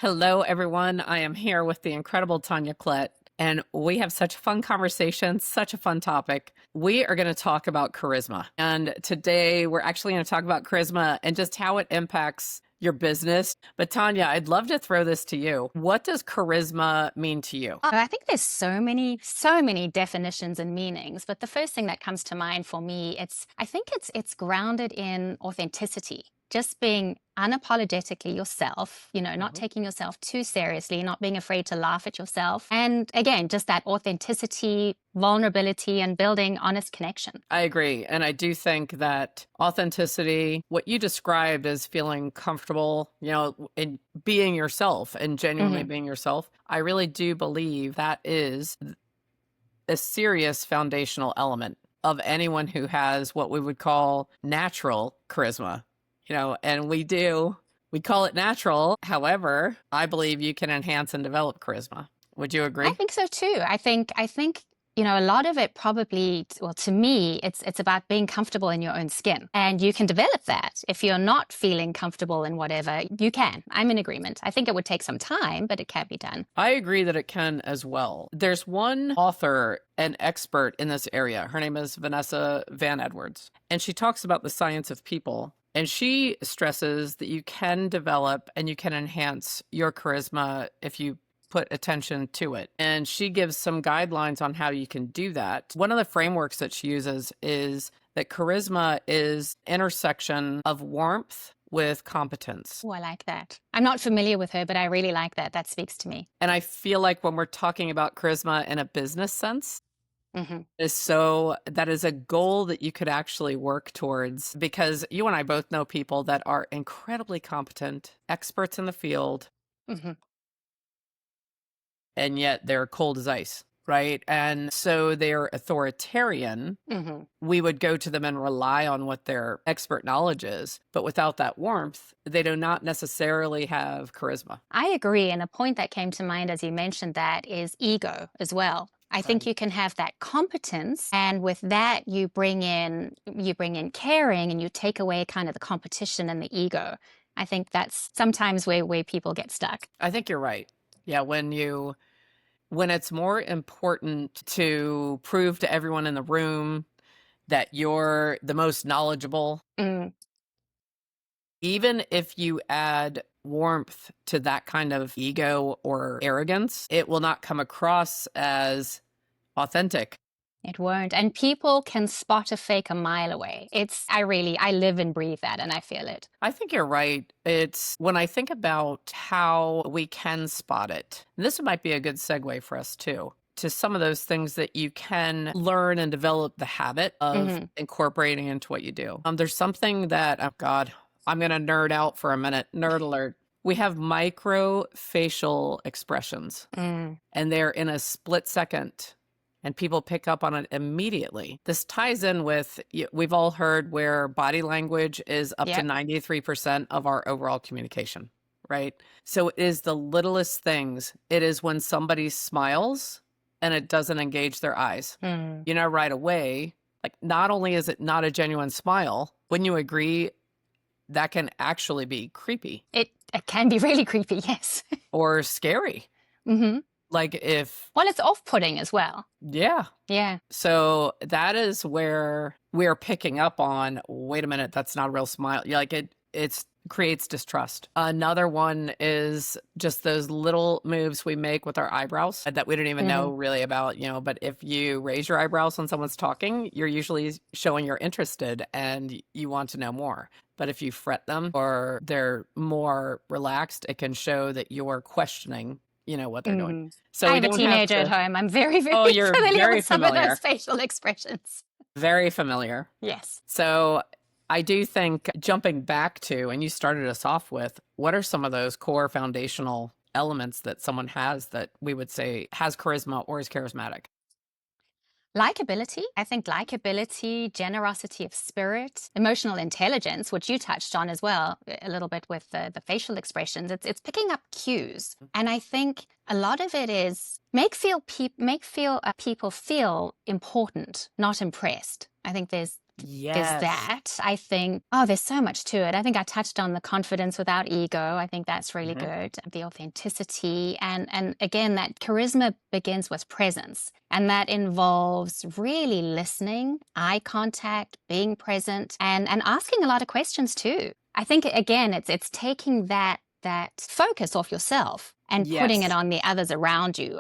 Hello, everyone. I am here with the incredible Tanya Klett, and we have such a fun conversation, such a fun topic. We are going to talk about charisma. And today we're actually going to talk about charisma and just how it impacts your business. But Tanya, I'd love to throw this to you. What does charisma mean to you? I think there's so many definitions and meanings, but the first thing that comes to mind for me, I think it's grounded in authenticity, just being unapologetically yourself, not taking yourself too seriously, not being afraid to laugh at yourself. And again, just that authenticity, vulnerability, and building honest connection. I agree. And I do think that authenticity, what you described as feeling comfortable, in being yourself and genuinely being yourself, I really do believe that is a serious foundational element of anyone who has what we would call natural charisma. And we call it natural. However, I believe you can enhance and develop charisma. Would you agree? I think so too. I think a lot of it probably, well, to me, it's about being comfortable in your own skin. And you can develop that. If you're not feeling comfortable in whatever, you can. I'm in agreement. I think it would take some time, but it can be done. I agree that it can as well. There's one author, an expert in this area. Her name is Vanessa Van Edwards, and she talks about the science of people. And she stresses that you can develop and you can enhance your charisma if you put attention to it. And she gives some guidelines on how you can do that. One of the frameworks that she uses is that charisma is intersection of warmth with competence. Oh, I like that. I'm not familiar with her, but I really like that. That speaks to me. And I feel like when we're talking about charisma in a business sense, that is a goal that you could actually work towards, because you and I both know people that are incredibly competent, experts in the field, and yet they're cold as ice, right? And so they're authoritarian. We would go to them and rely on what their expert knowledge is, but without that warmth, they do not necessarily have charisma. I agree. And a point that came to mind as you mentioned that is ego as well. I think you can have that competence, and with that you bring in caring, and you take away kind of the competition and the ego. I think that's sometimes where people get stuck. I think you're right. Yeah, when it's more important to prove to everyone in the room that you're the most knowledgeable, even if you add warmth to that kind of ego or arrogance, it will not come across as authentic. It won't. And people can spot a fake a mile away. I live and breathe that, and I feel it. I think you're right. It's when I think about how we can spot it, this might be a good segue for us too, to some of those things that you can learn and develop the habit of incorporating into what you do. There's something that, oh God, I'm going to nerd out for a minute. Nerd alert. We have micro facial expressions, and they're in a split second, and people pick up on it immediately. This ties in with, we've all heard where body language is up to 93% of our overall communication, right? So it is the littlest things. It is when somebody smiles and it doesn't engage their eyes. Right away, like, not only is it not a genuine smile, wouldn't you agree that can actually be creepy? It can be really creepy, yes. Or scary. Like well, it's off-putting as well. Yeah. Yeah. So that is where we're picking up on, wait a minute, that's not a real smile. Like it creates distrust. Another one is just those little moves we make with our eyebrows that we don't even know really about, but if you raise your eyebrows when someone's talking, you're usually showing you're interested and you want to know more. But if you fret them or they're more relaxed, it can show that you're questioning what they're doing. So I have a teenager at home. I'm very, very you're familiar very with some of those facial expressions. Very familiar. Yes. So I do think, jumping back to, and you started us off with, what are some of those core foundational elements that someone has that we would say has charisma or is charismatic? Likability. I think likability, generosity of spirit, emotional intelligence, which you touched on as well a little bit with the facial expressions. It's picking up cues. And I think a lot of it is make people feel important, not impressed. I think there's is Yes. that I think, oh, there's so much to it. I think I touched on the confidence without ego. I think that's really Mhm. good. The authenticity. And again, that charisma begins with presence. And that involves really listening, eye contact, being present, and asking a lot of questions too. I think again, it's taking that focus off yourself and putting it Yes. on the others around you.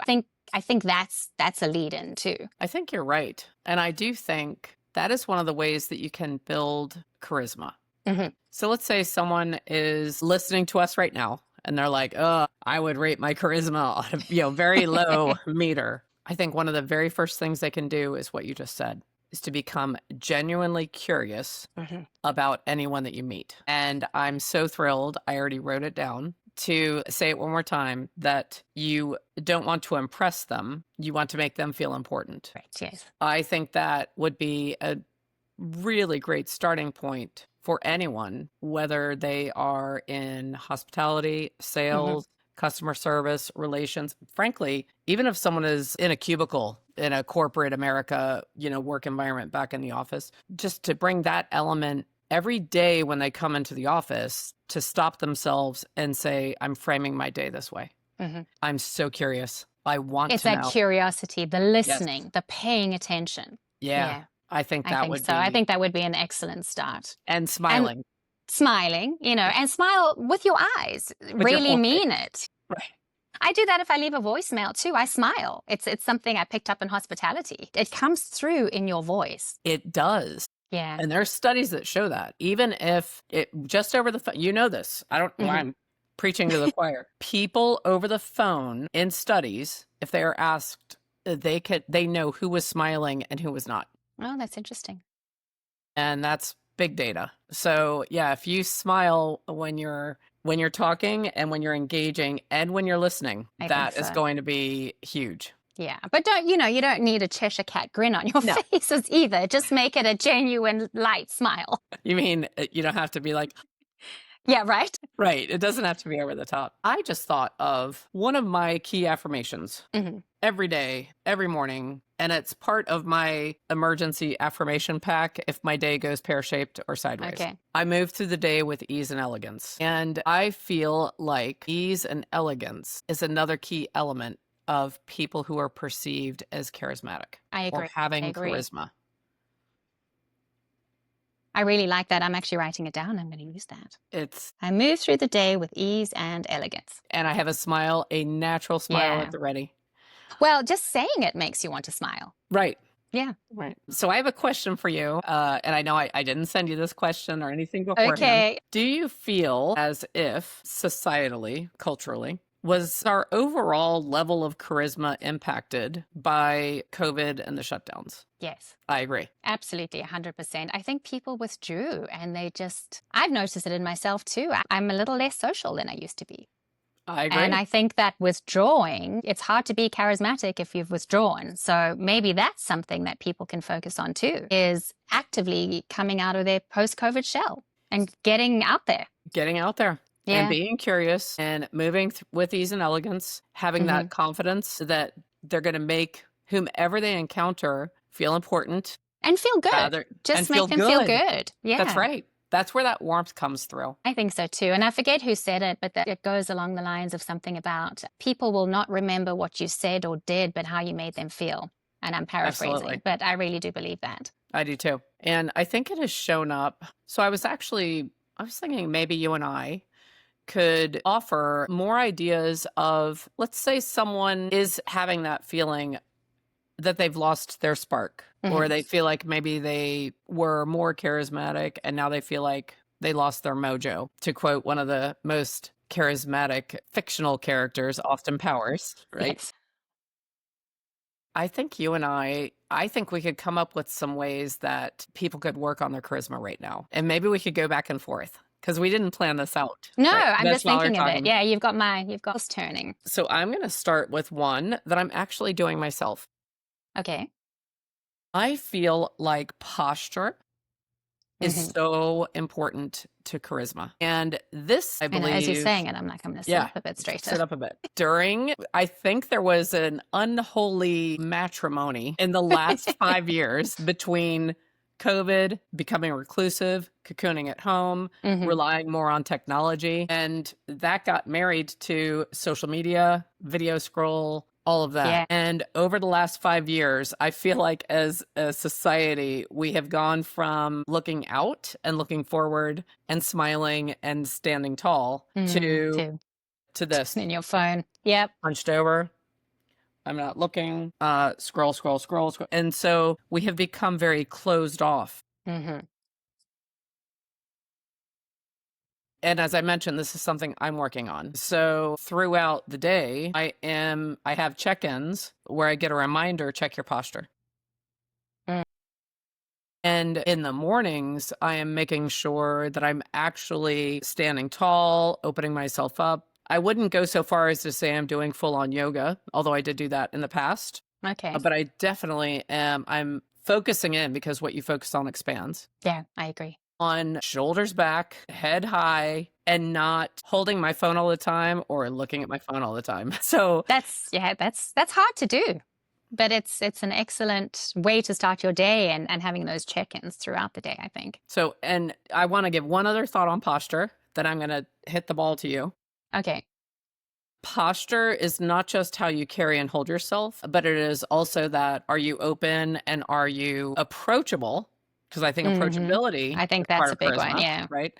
I think that's a lead in too. I think you're right. And I do think that is one of the ways that you can build charisma. Hmm. So let's say someone is listening to us right now and they're like, oh, I would rate my charisma on a very low meter. I think one of the very first things they can do is what you just said, is to become genuinely curious Hmm. about anyone that you meet. And I'm so thrilled, I already wrote it down, to say it one more time, that you don't want to impress them. You want to make them feel important. Right. Yes. I think that would be a really great starting point for anyone, whether they are in hospitality, Hmm. sales, customer service, relations. Frankly, even if someone is in a cubicle in a corporate America, work environment back in the office, just to bring that element every day when they come into the office, to stop themselves and say, I'm framing my day this way. Hmm. I'm so curious. I want It's to that know. curiosity, the Yes. listening, the paying attention. Yeah. Yeah, I think I that think would so. I be, think that would be an excellent start. and And smiling smiling, and smile with your eyes. with your Really whole face. mean it. Right. I do that if I leave a voicemail too. I smile. It's something I picked up in hospitality. It comes through in your voice. It does. Yeah. And there's studies that show that. Even if it just over the phone, this. I don't know why Hmm. I'm preaching to the choir. People over the phone in studies, if they are asked, they know who was smiling and who was not. Oh, that's interesting. And that's big data. So yeah, if you smile when you're talking and when you're engaging and when you're listening, I think that is so. going to be huge. Yeah, but you don't need a Cheshire cat grin on your No. faces either. Just make it a genuine light smile. You mean you don't have to be like, Yeah, right? right. It doesn't have to be over the top. I just thought of one of my key affirmations Hmm. every day, every morning. And it's part of my emergency affirmation pack if my day goes pear-shaped or sideways. Okay. I move through the day with ease and elegance. And I feel like ease and elegance is another key element of people who are perceived as charismatic I or agree. I having agree. charisma. I really like that. I'm actually writing it down. I'm going to use that. It's, I move through the day with ease and elegance. and I have a smile, a natural smile Yeah. at the ready. Well, just saying it makes you want to smile. Right. Yeah. Right. So I have a question for you. And I know I didn't send you this question or anything beforehand. Okay. Do you feel as if societally, culturally, was our overall level of charisma impacted by COVID and the shutdowns? Yes. I agree. Absolutely, 100%. I think people withdrew and I've noticed it in myself too. I'm a little less social than I used to be. I agree. And I think that withdrawing, it's hard to be charismatic if you've withdrawn. So maybe that's something that people can focus on too, is actively coming out of their post-COVID shell and getting out there. Getting out there Yeah. and being curious and moving with ease and elegance, having that confidence that they're going to make whomever they encounter feel important. And feel good. And Just feel make them feel good. good. Yeah. That's right. That's where that warmth comes through. I think so too. And I forget who said it, but that it goes along the lines of something about people will not remember what you said or did, but how you made them feel. And I'm paraphrasing, Absolutely. but I really do believe that. I do too. And I think it has shown up. So I was thinking maybe you and I could offer more ideas of, let's say someone is having that feeling that they've lost their spark, or they feel like maybe they were more charismatic and now they feel like they lost their mojo. To quote one of the most charismatic fictional characters, Austin Powers, right? Yes. I think you and I think we could come up with some ways that people could work on their charisma right now. And maybe we could go back and forth because we didn't plan this out. No, right? I'm just thinking of it. Yeah, you've got us turning. So I'm going to start with one that I'm actually doing myself. Okay. I feel like posture is so important to charisma. And this, I believe, as you're saying it, I'm like, I'm going to sit up a bit straighter. Sit up a bit. I think there was an unholy matrimony in the last 5 years between COVID, becoming reclusive, cocooning at home, relying more on technology. And that got married to social media, video scroll, all of that. Yeah. And over the last 5 years, I feel like as a society, we have gone from looking out and looking forward and smiling and standing tall To to this in your phone. Yep. hunched over. I'm not looking, scroll, scroll, scroll, scroll. And so we have become very closed off. Mm-hmm. And as I mentioned, this is something I'm working on. So throughout the day, I have check-ins where I get a reminder, check your posture. And in the mornings, I am making sure that I'm actually standing tall, opening myself up. I wouldn't go so far as to say I'm doing full on yoga, although I did do that in the past. Okay. But I definitely am. I'm focusing in because what you focus on expands. Yeah, I agree. On shoulders back, head high, and not holding my phone all the time or looking at my phone all the time. So That's hard to do. But it's an excellent way to start your day and having those check-ins throughout the day, I think. so and I want to give one other thought on posture, then I'm going to hit the ball to you. Okay. Posture is not just how you carry and hold yourself, but it is also that are you open and are you approachable? Because I think approachability I think is part that's a of big one. charisma, Yeah. right?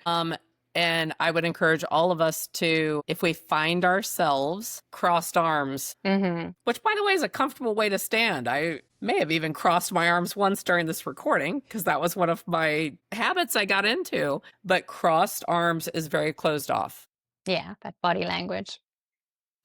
And I would encourage all of us to, if we find ourselves crossed arms, which by the way is a comfortable way to stand. I may have even crossed my arms once during this recording because that was one of my habits I got into. But crossed arms is very closed off. Yeah, that body language.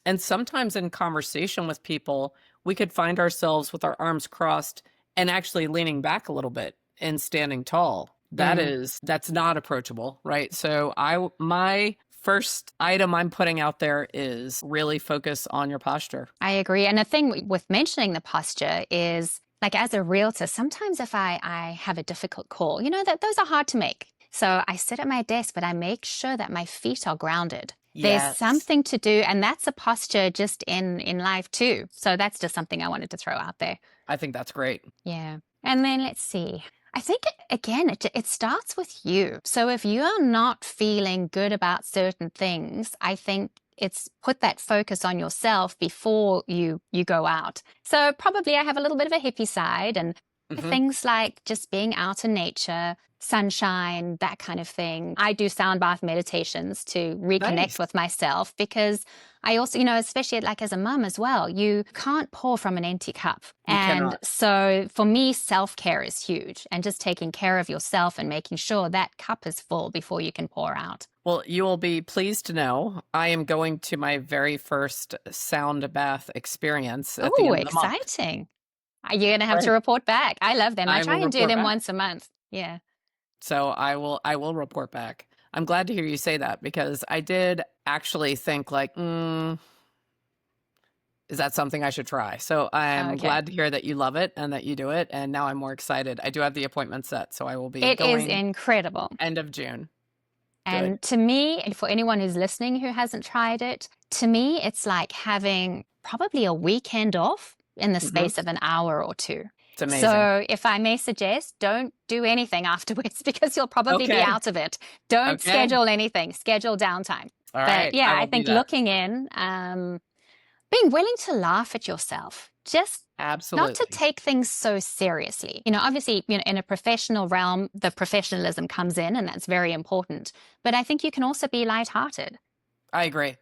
And sometimes in conversation with people, we could find ourselves with our arms crossed and actually leaning back a little bit and standing tall. That's not approachable, right? So my first item I'm putting out there is really focus on your posture. I agree. And the thing with mentioning the posture is, like, as a realtor, sometimes if I have a difficult call, that those are hard to make. So I sit at my desk, but I make sure that my feet are grounded. There's Yes. something to do, and that's a posture just in life too. So that's just something I wanted to throw out there. I think that's great. Yeah. And then let's see. I think, again, it starts with you. So if you're not feeling good about certain things, I think it's put that focus on yourself before you go out. So probably I have a little bit of a hippie side, and things like just being out in nature, sunshine, that kind of thing. I do sound bath meditations to reconnect Nice. with myself, because I also, especially like as a mum as well, you can't pour from an empty cup. You And cannot. so for me, self-care is huge, and just taking care of yourself and making sure that cup is full before you can pour out. Well, you will be pleased to know I am going to my very first sound bath experience at the Oh, end of the month. exciting. You're going to have to Right. report back. I love them. I I try will and do report them back. once a month. Yeah. So I will report back. I'm glad to hear you say that because I did actually think like, is that something I should try? So I'm Okay. glad to hear that you love it and that you do it. And now I'm more excited. I do have the appointment set, so I will be It is going incredible. end of June. And to me, and for anyone who's listening who hasn't tried it, to me, it's like having probably a weekend off in the space of an hour or two. It's amazing. So if I may suggest, don't do anything afterwards because you'll probably be Okay. out of it. Don't Okay. schedule anything. Schedule downtime. All But right. yeah, will I do think that. looking in, being willing to laugh at yourself, just Absolutely. not to take things so seriously. Obviously, in a professional realm, the professionalism comes in, and that's very important. But I think you can also be lighthearted. I agree.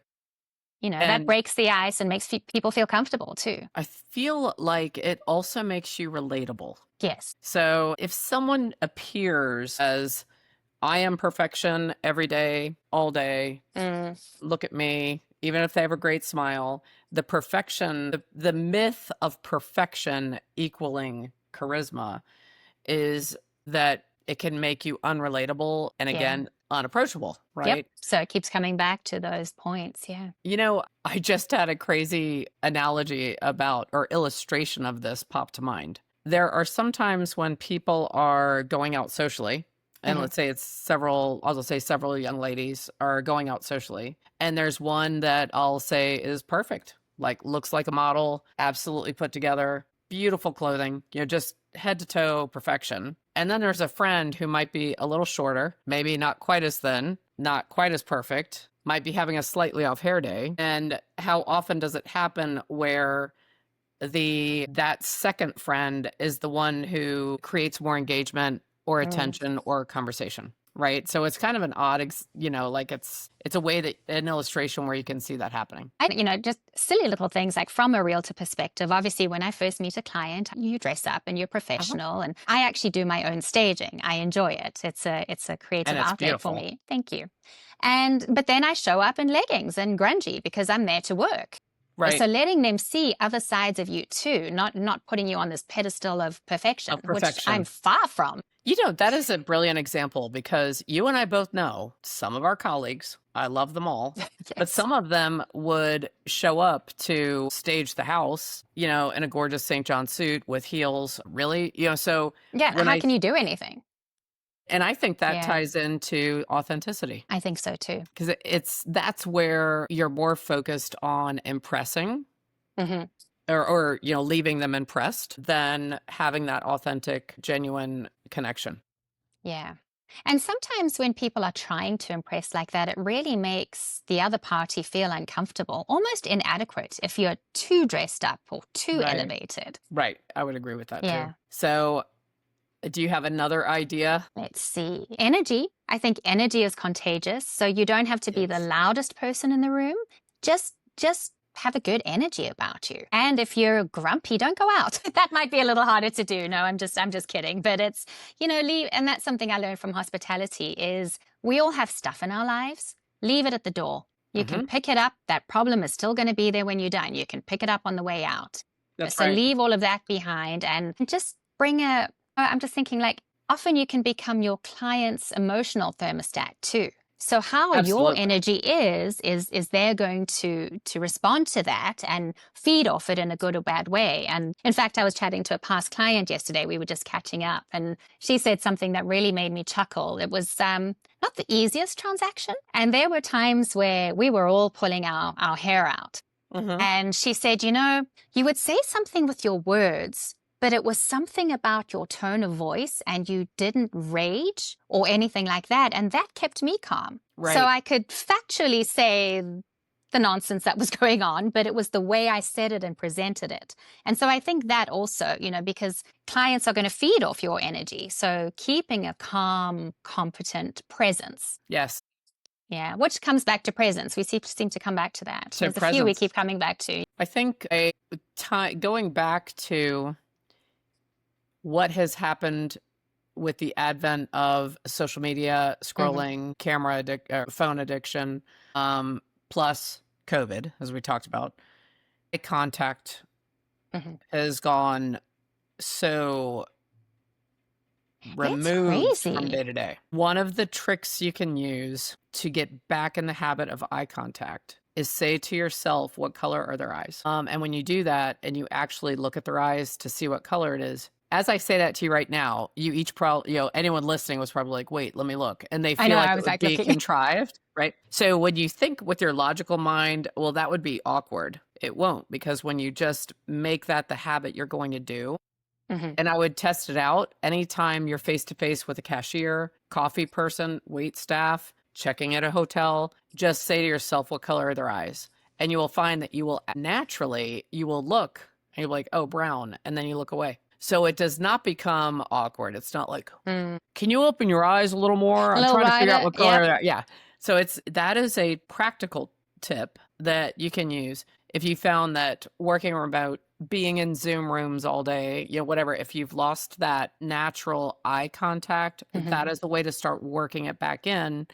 That And breaks the ice and makes people feel comfortable too. I feel like it also makes you relatable. Yes. So if someone appears as I am perfection every day, all day, look at me, even if they have a great smile, the perfection, the myth of perfection equaling charisma is that it can make you unrelatable and again, unapproachable, right? Yep. So it keeps coming back to those points. Yeah. I just had a crazy analogy about or illustration of this pop to mind. There are some times when people are going out socially, and let's say I'll just say several young ladies are going out socially, and there's one that I'll say is perfect, like looks like a model, absolutely put together, beautiful clothing, just head to toe perfection. And then there's a friend who might be a little shorter, maybe not quite as thin, not quite as perfect, might be having a slightly off hair day. And how often does it happen where that second friend is the one who creates more engagement or attention or conversation, right? So it's kind of an odd, like it's a way that an illustration where you can see that happening. Just silly little things like from a realtor perspective. Obviously, when I first meet a client, you dress up and you're professional, and I actually do my own staging. I enjoy it. It's a creative And it's outlet for beautiful. me. Thank you. But then I show up in leggings and grungy because I'm there to work. Right. So letting them see other sides of you too, not putting you on this pedestal of perfection, which I'm far from. That is a brilliant example because you and I both know some of our colleagues, I love them all, but some of them would show up to stage the house, in a gorgeous St. John suit with heels, really, so. Yeah, how can you do anything? And I think that ties into authenticity. I think so too. Because that's where you're more focused on impressing or leaving them impressed than having that authentic, genuine connection. Yeah. And sometimes when people are trying to impress like that, it really makes the other party feel uncomfortable, almost inadequate if you're too dressed up or too elevated. Right. I would agree with that too. So do you have another idea? Let's see. Energy. I think energy is contagious. So you don't have to be the loudest person in the room. Just have a good energy about you. And if you're grumpy, don't go out. That might be a little harder to do. No, I'm just kidding. But it's, leave. And that's something I learned from hospitality is we all have stuff in our lives. Leave it at the door. You can pick it up. That problem is still going to be there when you're done. You can pick it up on the way out. So leave all of that behind and just I'm just thinking often you can become your client's emotional thermostat too. So how your energy is they're going to respond to that and feed off it in a good or bad way. And in fact, I was chatting to a past client yesterday. We were just catching up and she said something that really made me chuckle. It was not the easiest transaction. And there were times where we were all pulling our hair out. And she said, you would say something with your words, but it was something about your tone of voice and you didn't rage or anything like that. And that kept me calm. Right. So I could factually say the nonsense that was going on, but it was the way I said it and presented it. And so I think that also, because clients are going to feed off your energy. So keeping a calm, competent presence. Yes. Yeah, which comes back to presence. We seem to come back to that. So there's a few we keep coming back to. I think going back to what has happened with the advent of social media, scrolling, phone addiction, plus COVID, as we talked about, eye contact has gone so removed from day to day. One of the tricks you can use to get back in the habit of eye contact is say to yourself, what color are their eyes? And when you do that and you actually look at their eyes to see what color it is, as I say that to you right now, you each anyone listening was probably like, wait, let me look. And they feel like it would be contrived, right? So when you think with your logical mind, well, that would be awkward. It won't, because when you just make that the habit you're going to do, and I would test it out anytime you're face to face with a cashier, coffee person, wait staff, checking at a hotel, just say to yourself, what color are their eyes? And you will find that you will look and you're like, oh, brown. And then you look away. So it does not become awkward. It's not like, can you open your eyes a little more? I'm trying to figure out what color. Yeah. So that is a practical tip that you can use. If you found that working remote, being in Zoom rooms all day, whatever, if you've lost that natural eye contact, that is the way to start working it back in.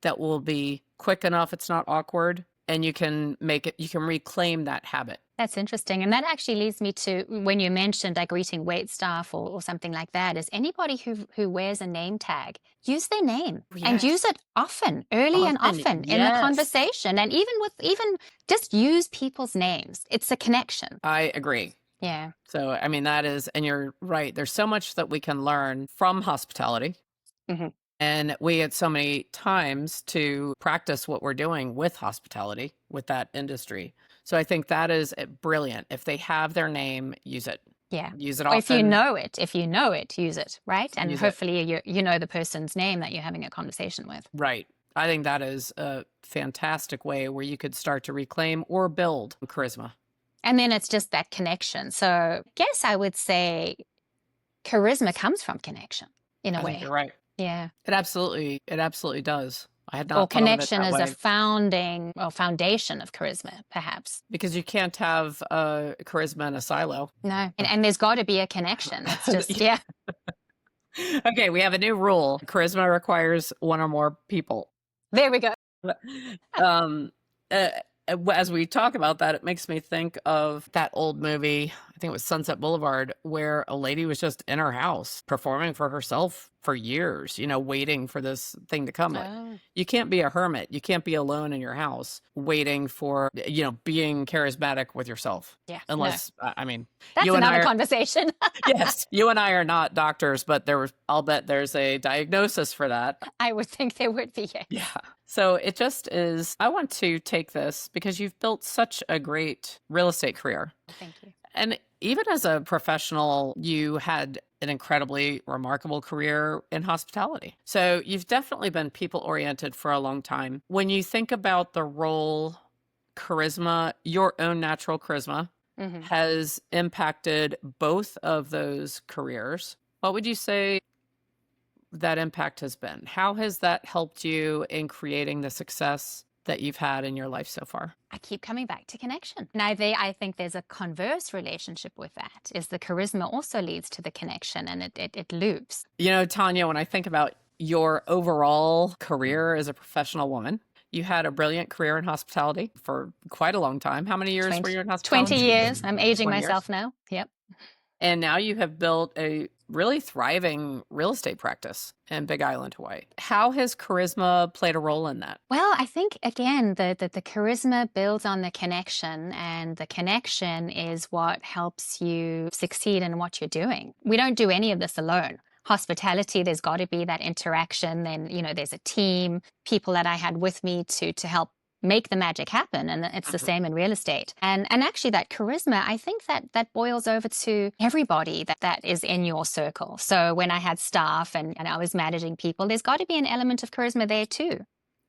That will be quick enough. It's not awkward. And you can reclaim that habit. That's interesting. And that actually leads me to when you mentioned greeting wait staff or something like that, is anybody who wears a name tag, use their name and use it often, early and often in the conversation. And even just use people's names. It's a connection. I agree. Yeah. So, I mean, and you're right. There's so much that we can learn from hospitality. And we had so many times to practice what we're doing with hospitality, with that industry. So I think that is brilliant. If they have their name, use it. Yeah. Use it Or if you often, know it, use it, right? And use it. hopefully you know the person's name that you're having a conversation with. Right. I think that is a fantastic way where you could start to reclaim or build charisma. And then it's just that connection. So I guess I would say charisma comes from connection in a I think way. you're right. Yeah. It absolutely does. I had Or not thought of it connection that is a way founding or foundation of charisma, perhaps. because you can't have charisma in a silo. No. And there's got to be a connection. It's just, Yeah. yeah, Okay, we have a new rule. Charisma requires one or more people. there we go. Um, uh, as we talk about that, it makes me think of that old movie. I think it was Sunset Boulevard, where a lady was just in her house performing for herself for years, waiting for this thing to come. Like, Oh, you can't be a hermit. You can't be alone in your house waiting for, being charismatic with yourself. yeah. No, Unless, I mean, that's you and I another are, conversation. yes, you and I are not doctors, but I'll bet there's a diagnosis for that. I would think there would be, yes. Yeah. So it just is, I want to take this because you've built such a great real estate career. Thank you. And even as a professional, you had an incredibly remarkable career in hospitality. So you've definitely been people oriented for a long time. When you think about the role charisma, your own natural charisma, Hmm. has impacted both of those careers, what would you say that impact has been? How has that helped you in creating the success that you've had in your life so far? I keep coming back to connection. Now, I think there's a converse relationship with that, is the charisma also leads to the connection and it loops. Tanya, when I think about your overall career as a professional woman, you had a brilliant career in hospitality for quite a long time. How many years were 20, you in 20 hospitality? years. I'm aging 20 years. myself now. Yep. And now you have built a really thriving real estate practice in Big Island, Hawaii. How has charisma played a role in that? Well, I think again, the charisma builds on the connection, and the connection is what helps you succeed in what you're doing. We don't do any of this alone. Hospitality, there's got to be that interaction. Then, there's a team, people that I had with me to help make the magic happen. And it's the same in real estate. And actually that charisma, I think that boils over to everybody that is in your circle. So when I had staff and I was managing people, there's got to be an element of charisma there too.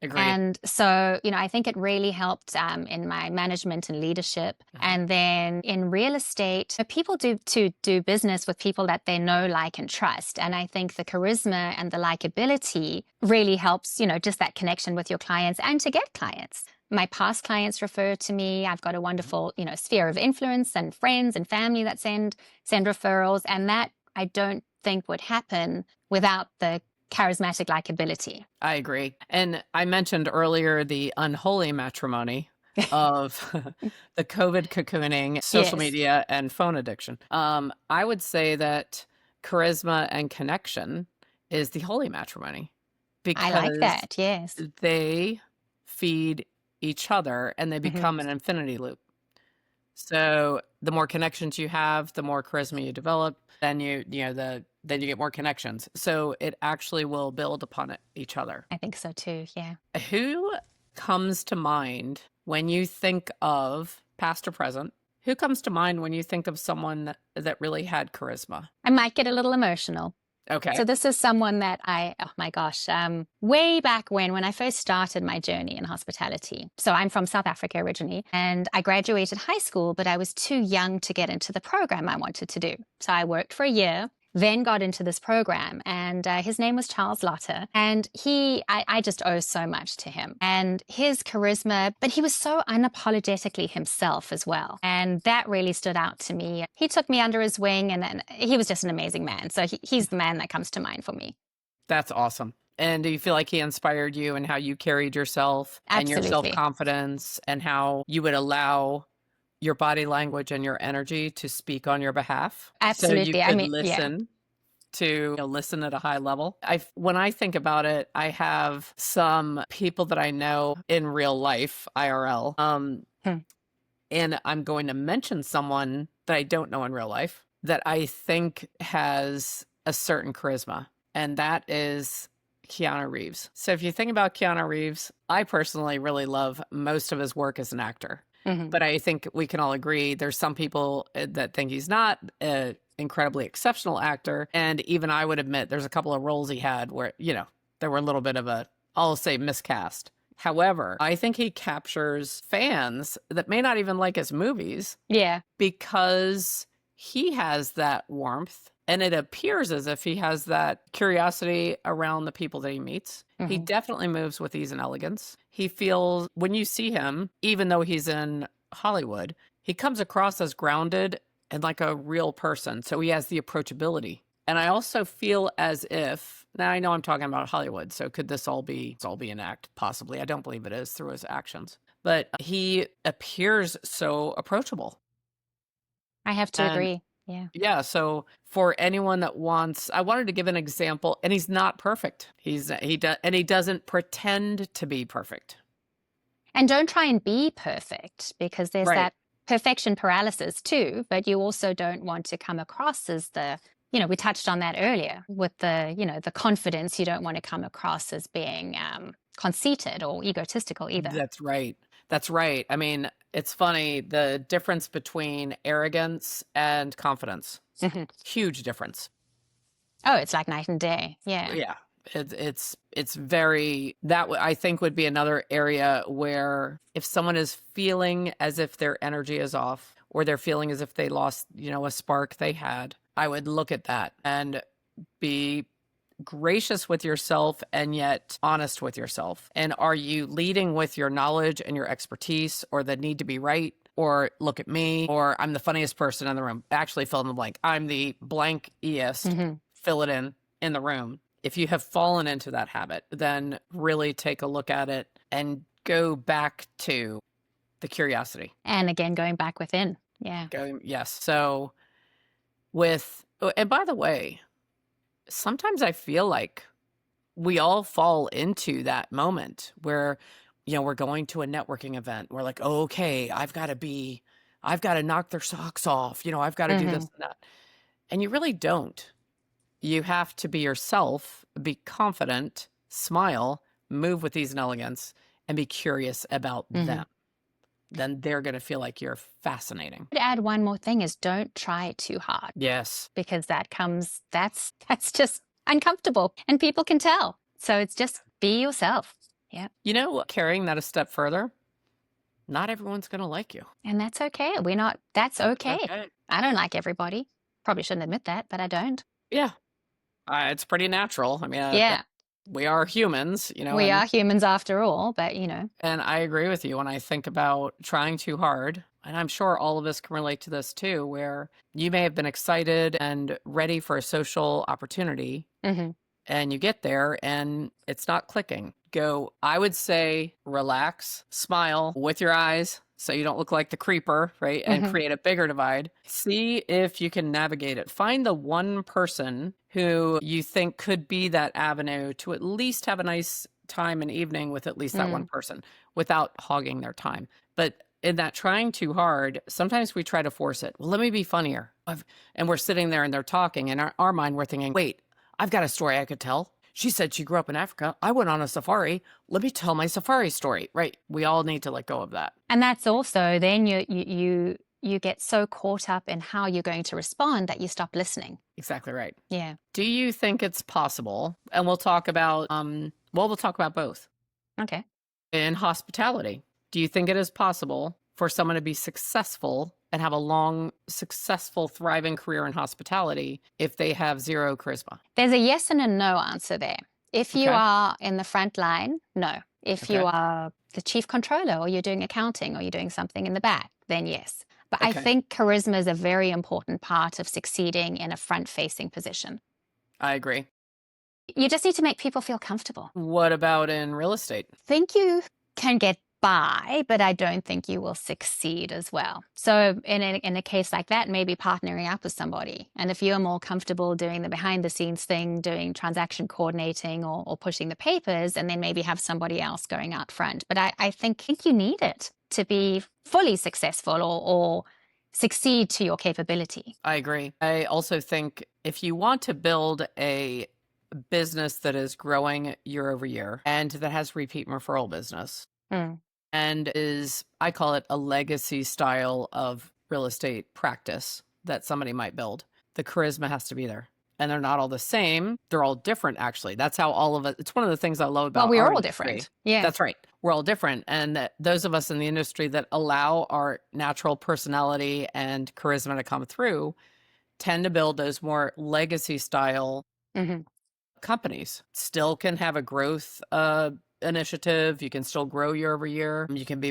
Agree. And so, I think it really helped in my management and leadership. And then in real estate, people do business with people that they know, like, and trust. And I think the charisma and the likability really helps, just that connection with your clients and to get clients. My past clients refer to me. I've got a wonderful, sphere of influence and friends and family that send referrals. And that I don't think would happen without the charismatic likability. I agree. And I mentioned earlier the unholy matrimony of the COVID cocooning, social Yes. media, and phone addiction. I would say that charisma and connection is the holy matrimony I like because that. Yes. they feed each other and they Mhm. become an infinity loop. So the more connections you have, the more charisma you develop, then then you get more connections. So it actually will build upon each other. I think so too. Yeah. Who comes to mind when you think of past or present? Who comes to mind when you think of someone that really had charisma? I might get a little emotional. Okay. So this is someone that oh my gosh, way back when I first started my journey in hospitality. So I'm from South Africa originally, and I graduated high school, but I was too young to get into the program I wanted to do. So I worked for a year, then got into this program, and his name was Charles Lotter. And I just owe so much to him and his charisma, but he was so unapologetically himself as well. And that really stood out to me. He took me under his wing, and he was just an amazing man. So he's the man that comes to mind for me. That's awesome. And do you feel like he inspired you in how you carried yourself and your Absolutely. self-confidence and how you would allow your body language and your energy to speak on your behalf? So you Absolutely. I could mean, yeah. listen at a high level. When I think about it, I have some people that I know in real life, IRL, Hmm. and I'm going to mention someone that I don't know in real life that I think has a certain charisma, and that is Keanu Reeves. So if you think about Keanu Reeves, I personally really love most of his work as an actor. Hmm. But I think we can all agree there's some people that think he's not an incredibly exceptional actor. And even I would admit there's a couple of roles he had where, there were a little bit of a, I'll say, miscast. However, I think he captures fans that may not even like his movies Yeah. because he has that warmth and it appears as if he has that curiosity around the people that he meets. He Hmm. definitely moves with ease and elegance. He feels, when you see him, even though he's in Hollywood, he comes across as grounded and like a real person. So he has the approachability. And I also feel as if, now I know I'm talking about Hollywood, so could this all be an act? Possibly. I don't believe it is through his actions. But he appears so approachable. I have to And agree. Yeah. yeah, so for anyone that wants, I wanted to give an example, and he's not perfect. He doesn't pretend to be perfect. And don't try and be perfect, because there's Right. that perfection paralysis too, but you also don't want to come across as we touched on that earlier with the confidence. You don't want to come across as being conceited or egotistical either. That's right. That's right. I mean, it's funny the difference between arrogance and confidence. Mhm. Huge difference. Oh, it's like night and day. Yeah. Yeah. It's very I think would be another area where if someone is feeling as if their energy is off or they're feeling as if they lost, a spark they had, I would look at that and be gracious with yourself and yet honest with yourself. And are you leading with your knowledge and your expertise or the need to be right? Or look at me, or I'm the funniest person in the room. Actually, fill in the blank. I'm the blank eist. Hmm. Fill it in the room. If you have fallen into that habit, then really take a look at it and go back to the curiosity. And again, going back within. Yeah. Yes. So and by the way, sometimes I feel like we all fall into that moment where, we're going to a networking event. We're like, oh, okay, I've got to knock their socks off. I've got to do Hmm. this and that. And you really don't. You have to be yourself, be confident, smile, move with ease and elegance, and be curious about Hmm. them. Then they're going to feel like you're fascinating. To add one more thing is don't try it too hard, Yes. because that's just uncomfortable and people can tell. So it's just be yourself. Yeah. Carrying that a step further, not everyone's going to like you. And that's okay. That's That's okay. okay. I don't like everybody. Probably shouldn't admit that, but I don't. Yeah. It's pretty natural. I mean, Yeah. we are humans, We are humans after all, but and I agree with you when I think about trying too hard. And I'm sure all of us can relate to this too, where you may have been excited and ready for a social opportunity, hmm and you get there and it's not clicking. I would say, relax, smile with your eyes so you don't look like the creeper, right? And hmm create a bigger divide. See if you can navigate it. Find the one person who you think could be that avenue to at least have a nice time and evening with at least that one mm. person without hogging their time. But in that trying too hard, sometimes we try to force it. Well, let me be funnier. And we're sitting there and they're talking. And our mind, we're thinking, wait, I've got a story I could tell. She said she grew up in Africa. I went on a safari. Let me tell my safari story. Right. We all need to let go of that. And that's also then you get so caught up in how you're going to respond that you stop listening. Exactly right. Yeah. Do you think it's possible? And we'll talk about we'll talk about both. Okay. In hospitality, do you think it is possible for someone to be successful and have a long, successful, thriving career in hospitality if they have zero charisma? There's a yes and a no answer there. If you Okay. are in the front line, no. If you Okay. are the chief controller or you're doing accounting or you're doing something in the back, then yes. But I Okay. think charisma is a very important part of succeeding in a front-facing position. I agree. You just need to make people feel comfortable. What about in real estate? I think you can get by, but I don't think you will succeed as well. So in a case like that, maybe partnering up with somebody. And if you're more comfortable doing the behind the scenes thing, doing transaction coordinating or pushing the papers, and then maybe have somebody else going out front. But I think you need it to be fully successful or succeed to your capability. I agree. I also think if you want to build a business that is growing year over year and that has repeat and referral business, Mm. and is, I call it a legacy style of real estate practice that somebody might build, the charisma has to be there. And they're not all the same. They're all different, actually. That's how all of it, it's one of the things I love Well, about we're our all industry. different. Yeah. That's right. We're all different. And that those of us in the industry that allow our natural personality and charisma to come through tend to build those more legacy style Hmm. companies. Still can have a growth initiative. You can still grow year over year. You can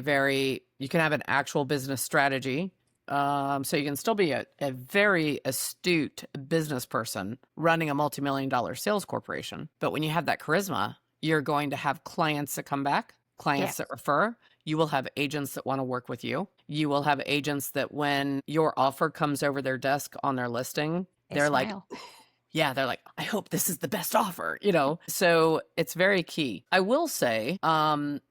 have an actual business strategy. So you can still be a very astute business person running a multi-million-dollar sales corporation. But when you have that charisma, you're going to have clients that come back, clients that Yes. refer. You will have agents that want to work with you. You will have agents that when your offer comes over their desk on their listing, They they're like, smile. yeah, they're like, I hope this is the best offer, you know? So it's very key. I will say, and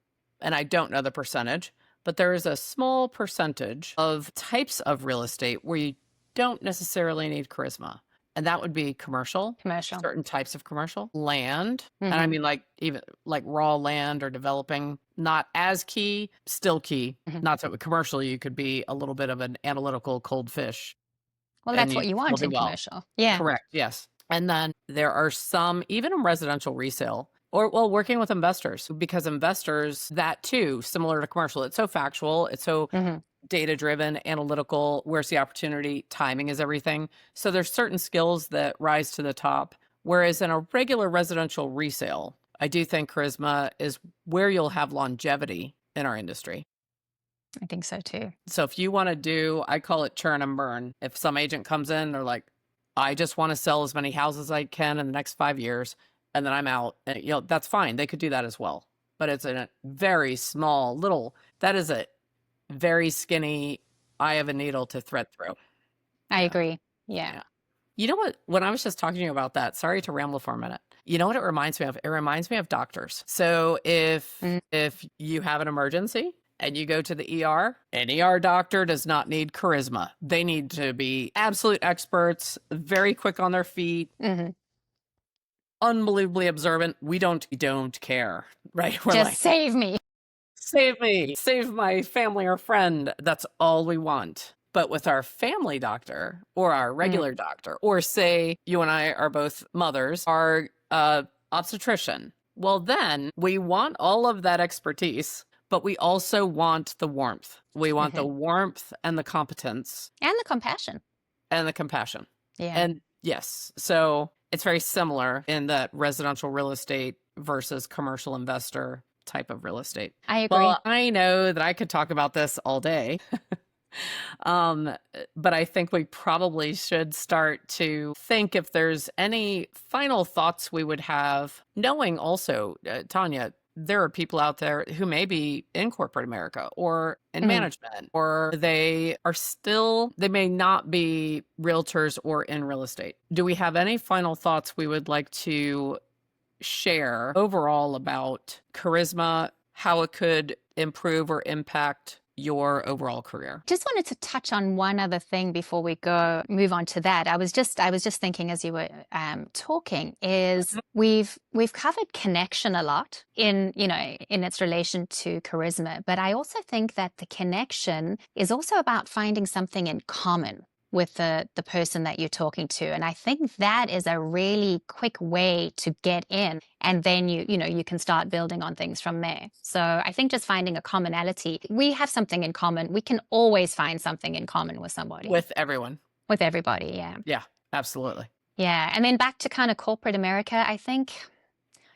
I don't know the percentage, but there is a small percentage of types of real estate where you don't necessarily need charisma. And that would be commercial, Commercial. certain types of commercial, land. And I Hmm. mean, like, even like raw land or developing, not as key, still key. Hmm. Not so commercial, you could be a little bit of an analytical cold fish Well, and that's you what you still want do in well. commercial. Yeah. Correct. Yes. And then there are some, even in residential resale, or well, working with investors, because investors, that too, similar to commercial, it's so factual, it's so Hmm. data driven, analytical, where's the opportunity, timing is everything. So there's certain skills that rise to the top. Whereas in a regular residential resale, I do think charisma is where you'll have longevity in our industry. I think so too. So if you want to do, I call it churn and burn. If some agent comes in, they're like, I just want to sell as many houses as I can in the next 5 years, and then I'm out. And, you know, that's fine. They could do that as well. But it's a very small little, that is a very skinny eye of a needle to thread through. I Yeah. agree. Yeah. Yeah. You know what? When I was just talking to you about that, sorry to ramble for a minute. You know what it reminds me of? It reminds me of doctors. So Mm. if you have an emergency and you go to the ER, an ER doctor does not need charisma. They need to be absolute experts, very quick on their feet, Hmm. unbelievably observant. We don't care, right? We're Just like, save me. save me, save my family or friend. That's all we want. But with our family doctor or our Mm. regular doctor, or say you and I are both mothers, our obstetrician, well, then we want all of that expertise, but we also want the warmth. We want the Hmm. warmth and the competence And the compassion. and the compassion. Yeah. And yes, so it's very similar in that residential real estate versus commercial investor type of real estate. I agree. Well, I know that I could talk about this all day. um, but I think we probably should start to think if there's any final thoughts we would have, knowing also, Tanya, there are people out there who may be in corporate America or in Mhm. management, or they may not be realtors or in real estate. Do we have any final thoughts we would like to share overall about charisma, how it could improve or impact your overall career? Just wanted to touch on one other thing before we move on to that. I was just thinking as you were talking is we've covered connection a lot in in its relation to charisma, but I also think that the connection is also about finding something in common with the person that you're talking to, and I think that is a really quick way to get in, and then you can start building on things from there. So I think just finding a commonality, we have something in common. We can always find something in common with somebody, With everyone. with everybody. Yeah. Yeah, absolutely. Yeah. And then back to kind of corporate America, I think,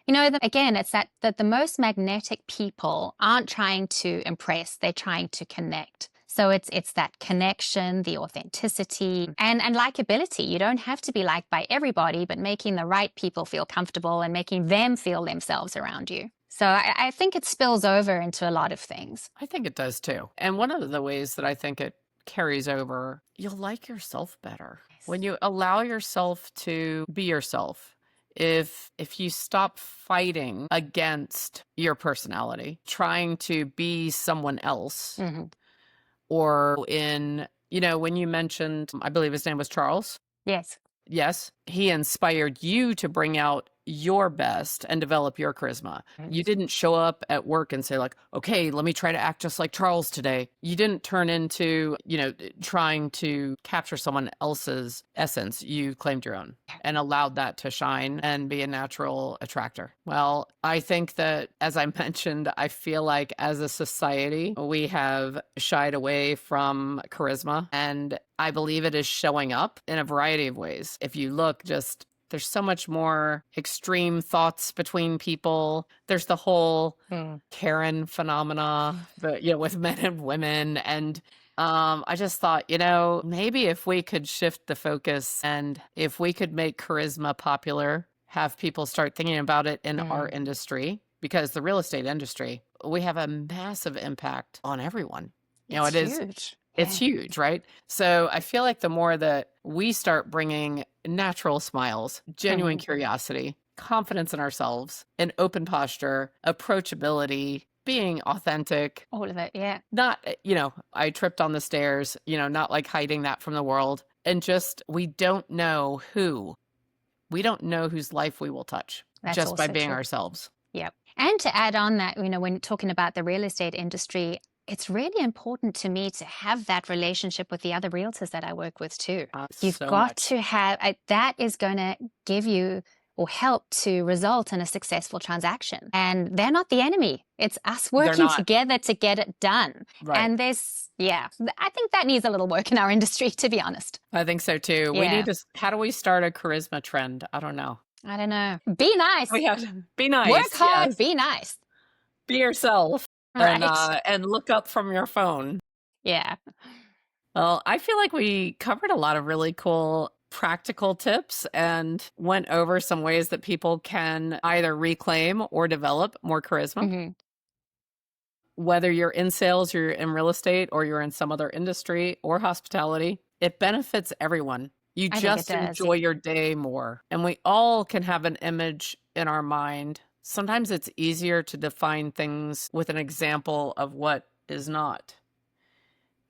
that again, it's that the most magnetic people aren't trying to impress, they're trying to connect. So it's that connection, the authenticity, and likability. You don't have to be liked by everybody, but making the right people feel comfortable and making them feel themselves around you. So I think it spills over into a lot of things. I think it does too. And one of the ways that I think it carries over, you'll like yourself better when you allow yourself to be yourself. If you stop fighting against your personality, trying to be someone else, Hmm. or when you mentioned, I believe his name was Charles. Yes. Yes, he inspired you to bring out your best and develop your charisma. You didn't show up at work and say like, okay, let me try to act just like Charles today. You didn't turn into, trying to capture someone else's essence. You claimed your own and allowed that to shine and be a natural attractor. Well, I think that, as I mentioned, I feel like as a society, we have shied away from charisma, and I believe it is showing up in a variety of ways. If you look, there's so much more extreme thoughts between people. There's the whole Karen phenomena, but with men and women. And I just thought, maybe if we could shift the focus and if we could make charisma popular, have people start thinking about it in our industry, because the real estate industry, we have a massive impact on everyone. It's huge. It's huge, right? So I feel like the more that we start bringing natural smiles, genuine curiosity, confidence in ourselves, an open posture, approachability, being authentic. All of it, yeah. Not, I tripped on the stairs, not like hiding that from the world. And just, we don't know whose life we will touch just by being ourselves. Yep. And to add on that, when talking about the real estate industry, it's really important to me to have that relationship with the other realtors that I work with too. You've got to have, that is going to give you or help to result in a successful transaction. And they're not the enemy. It's us working together to get it done. Right. And I think that needs a little work in our industry, to be honest. I think so too. Yeah. We need to, how do we start a charisma trend? I don't know. Be nice. We have to be nice. Work hard, be nice. Be yourself. Right. And look up from your phone. Yeah. Well, I feel like we covered a lot of really cool practical tips and went over some ways that people can either reclaim or develop more charisma. Whether you're in sales, you're in real estate, or you're in some other industry or hospitality, it benefits everyone. You just enjoy your day more. And we all can have an image in our mind. Sometimes it's easier to define things with an example of what is not.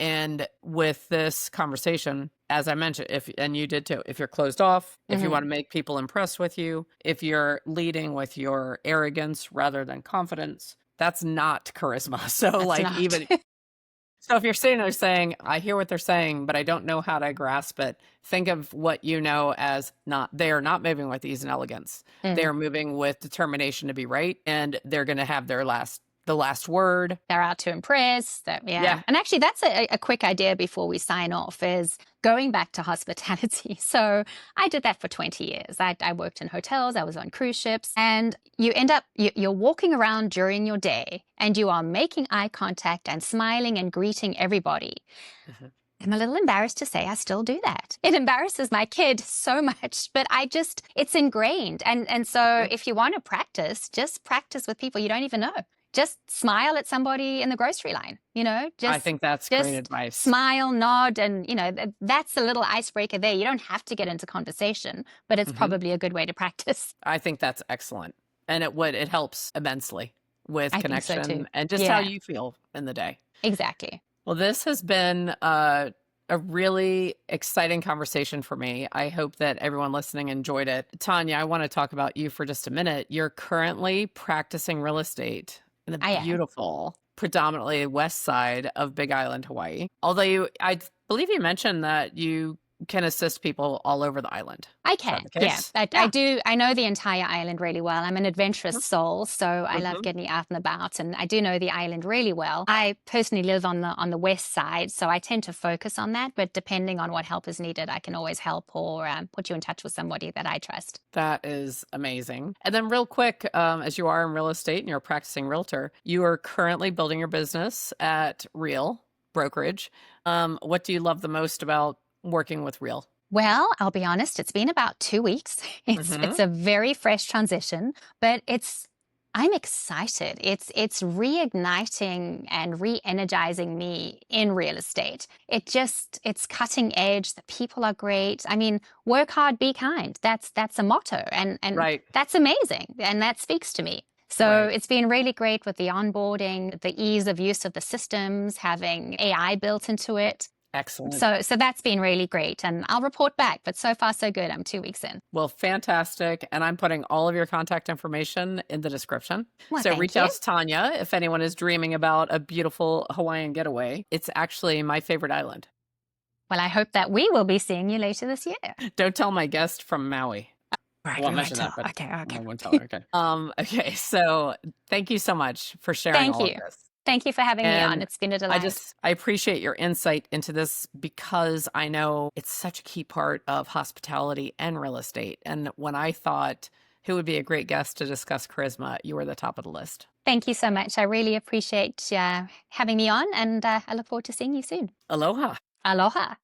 And with this conversation, as I mentioned, and you did too, if you're closed off, if you want to make people impressed with you, if you're leading with your arrogance rather than confidence, that's not charisma. So so if you're sitting there saying, I hear what they're saying, but I don't know how to grasp it, think of what you know as they are not moving with ease and elegance. They are moving with determination to be right, and they're going to have the last word. They're out to impress. Yeah. And actually, that's a quick idea before we sign off, is going back to hospitality. So I did that for 20 years. I worked in hotels. I was on cruise ships. And you end up, you're walking around during your day and you are making eye contact and smiling and greeting everybody. I'm a little embarrassed to say I still do that. It embarrasses my kid so much, but it's ingrained. And so if you want to practice, just practice with people you don't even know. Just smile at somebody in the grocery line, I think that's great advice. Smile, nod, and, that's a little icebreaker there. You don't have to get into conversation, but it's probably a good way to practice. I think that's excellent. And it helps immensely with connection and just how you feel in the day. Exactly. Well, this has been a really exciting conversation for me. I hope that everyone listening enjoyed it. Tanya, I want to talk about you for just a minute. You're currently practicing real estate in the beautiful, predominantly west side of Big Island, Hawaii. Although I believe you mentioned that you can assist people all over the island. I can, I do. I know the entire island really well. I'm an adventurous soul, so I love getting out and about, and I do know the island really well. I personally live on the west side, so I tend to focus on that, but depending on what help is needed, I can always help or put you in touch with somebody that I trust. That is amazing. And then real quick, as you are in real estate and you're a practicing realtor, you are currently building your business at Real Brokerage. What do you love the most about working with Real? Well, I'll be honest, it's been about 2 weeks. It's a very fresh transition, but I'm excited. It's reigniting and re-energizing me in real estate. It's cutting edge. The people are great. I mean, work hard, be kind. That's a motto, and that's amazing, and that speaks to me. So it's been really great with the onboarding, the ease of use of the systems, having AI built into it. Excellent. So that's been really great. And I'll report back. But so far, so good. I'm 2 weeks in. Well, fantastic. And I'm putting all of your contact information in the description. Well, So thank reach you. out to Tanya if anyone is dreaming about a beautiful Hawaiian getaway. It's actually my favorite island. Well, I hope that we will be seeing you later this year. Don't tell my guest from Maui. Right, I won't we mention won't that, but tell. Okay. I won't tell her. Okay. Okay. So thank you so much for sharing Thank all of you. this. Thank you for having me on. And It's been a delight. I appreciate your insight into this because I know it's such a key part of hospitality and real estate. And when I thought who would be a great guest to discuss charisma, you were the top of the list. Thank you so much. I really appreciate having me on, and I look forward to seeing you soon. Aloha. Aloha.